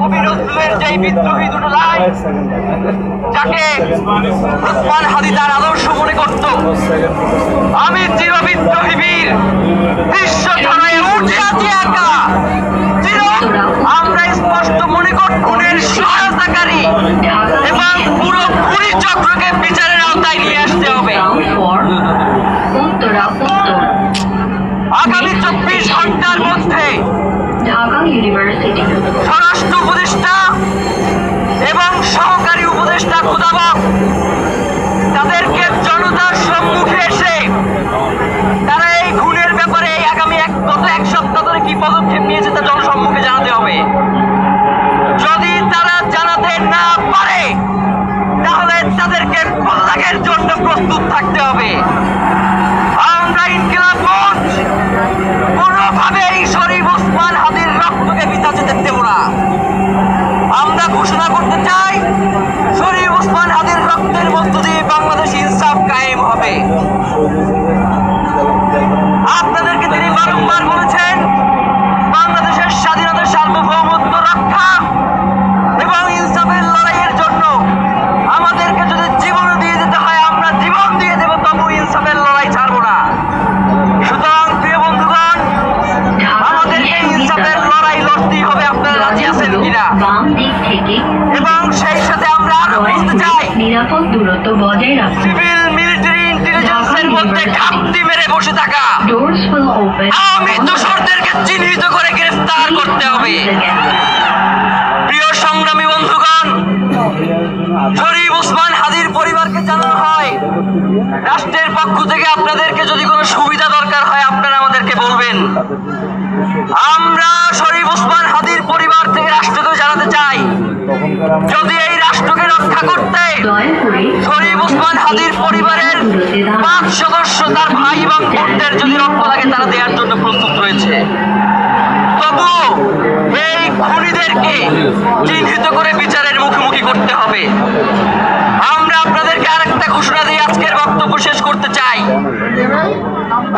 কবি নজরুলের যেই বিদ্রোহী দুটো লাইন যাকে ওসমান হাদি তার আদর্শ মনে করত, আমি চির বিদ্রোহী বীর বিশ্ব ছড়ায় উঠে আছি একা, আমরা স্পষ্ট মনে করি খুনের সহায়তাকারী এবং পুরো খুনি চক্রকে বিচারের আওতায় নিয়ে আসতে হবে। আগামী 24 ঘন্টার মধ্যে স্বরাষ্ট্র উপদেষ্টা এবং সহকারী উপদেষ্টা খুদাবক তাদেরকে জনতার সম্মুখে এসে তারা এই খুনের ব্যাপারে আগামী গত এক সপ্তাহ ধরে কি পদক্ষেপ নিয়েছে তা জনসম্মুখে জানাতে হবে। যদি তারা জানাতে না পারে তাহলে তাদেরকে পদত্যাগের জন্য প্রস্তুত থাকতে হবে। আমরা ইনকিলাব মঞ্চ কোনোভাবেই শরীফ ওসমান হাদির রক্তকে বৃথা যেতে দেব না। আমরা ঘোষণা করতে চাই শরীফ ওসমান হাদির রক্তের মধ্য দিয়ে বাংলাদেশ ইনসাফ কায়েম হবে। আপনাদেরকে তিনি বারংবার বলেছেন বাংলাদেশের স্বাধীনতা সার্বভৌমত্ব রক্ষা এবং ইনসাফের লড়াইয়ের জন্য আমাদেরকে যদি জীবন দিয়ে দিতে হয় আমরা জীবন দিয়ে দেব, তবু ইনসাফের লড়াই ছাড়ব না। সুতরাং প্রিয় বন্ধুগণ, আমাদের এই ইনসাফের লড়াই লড়তেই হবে। আপনারা রাজি আছেন কিনা? এবং সেই সাথে আমরা আরো বলতে চাই নিরাপদ দূরত্ব বজায় রাখুন। সিভিল মিলিটারি ইন্টেলিজেন্সের মধ্যে ঘাপটি মেরে বসে থাকা আওয়ামী দোসরদেরকে চিহ্নিত করে গ্রেফতার করতে হবে। প্রিয় সংগ্রামী বন্ধুগণ, শরীফ ওসমান হাদির পরিবারকে জানানো হয় রাষ্ট্রের পক্ষ থেকে আপনাদেরকে যদি কোনো সুবিধা দরকার হয় আপনারা আমাদেরকে বলবেন। আমরা শরীফ ওসমান হাদির পরিবার থেকে রাষ্ট্রকে জানাতে চাই যদি এই রাষ্ট্রকে রক্ষা করতে শরীফ ওসমান হাদির পরিবারের 5 সদস্য তার ভাই এবং বোনদের যদি রক্ত লাগে তারা দেওয়ার জন্য প্রস্তুত রয়েছে, তবুও এই খুনিদেরকে চিহ্নিত করে বিচারের মুখোমুখি করতে হবে। আমরা আপনাদেরকে আরেকটা ঘোষণা দিয়ে আজকের বক্তব্য শেষ করতে চাই।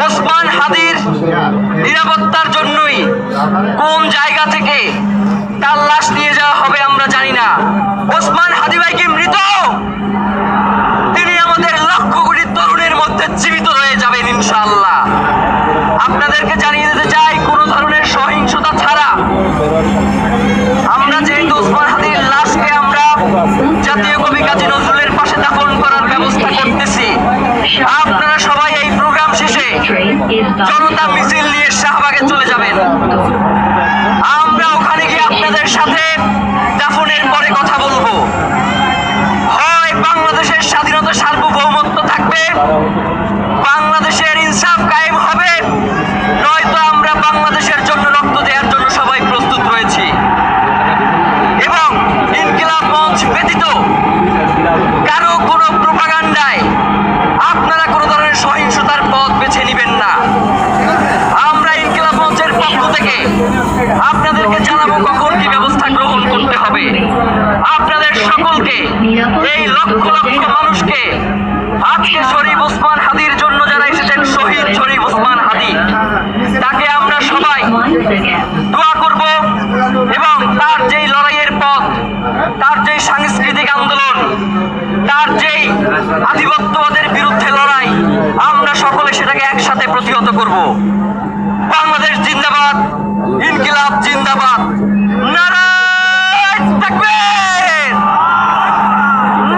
ওসমান হাদির নিরাপত্তার জন্যই কোন জায়গা থেকে তার লাশ নিয়ে যাওয়া হবে আমরা জানি না। ওসমান হাদি ভাই কি মৃত? তিনি আমাদের লক্ষ কোটি তরুণের মধ্যে জীবিত রয়ে যাবেন ইনশাআল্লাহ। আপনাদেরকে জানিয়ে দিতে চাই কোনো ধরনের সহিংসতা ছাড়া আমরা যেহেতু ওসমান হাদির লাশকে আমরা জাতীয় কবি কাজী নজরুলের পাশে দাফন করার ব্যবস্থা করতেছি, আপনারা সবাই এই প্রোগ্রাম শেষে জনতা মিছিল নিয়ে শাহবাগে চলে যাবেন। আমরা ওখানে গিয়ে আপনাদের সাথে দাফনের পরে কথা বলবো। হয় বাংলাদেশের স্বাধীনতা সার্বভৌমত্ব থাকবে, বাংলাদেশের ইনসাফ কায়েম হবে, নয়তো আমরা বাংলাদেশের জন্য রক্ত দেওয়ার জন্য সবাই প্রস্তুত রয়েছি। এবং ইনকিলাব মঞ্চ ব্যতীত কারো কোনো প্রোপাগান্ডায় আপনারা কোনো ধরনের সহিংসতার পথ বেছে নেবেন না। আমরা ইনকিলাব মঞ্চের পক্ষ থেকে আপনাদেরকে জানাবো কখন কি ব্যবস্থা গ্রহণ করতে হবে। আপনাদের সকলকে, এই লক্ষ লক্ষ মানুষকে আজকে শরীফ ওসমান হাদির জন্য যারা এসেছেন শহীদ শরীফ ওসমান হাদি, তাকে আমরা সবাই দোয়া করব এবং তার যেই লড়াইয়ের পথ, তার যেই সাংস্কৃতিক আন্দোলন, তার যেই আধিপত্যবাদের বিরুদ্ধে লড়াই, আমরা সকলে সেটাকে একসাথে প্রতিহত করব। বাংলাদেশ জিন্দাবাদ, ইনকিলাব জিন্দাবাদ, নারায়ে তাকবীর,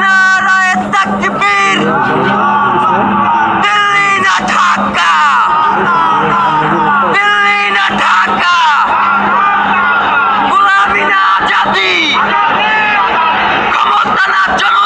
নারায়ে তাকবীর, দিল্লি না ঢাকা, দিল্লি না ঢাকা, গোলামি না আজাদি, ক্ষমতা না জনতা।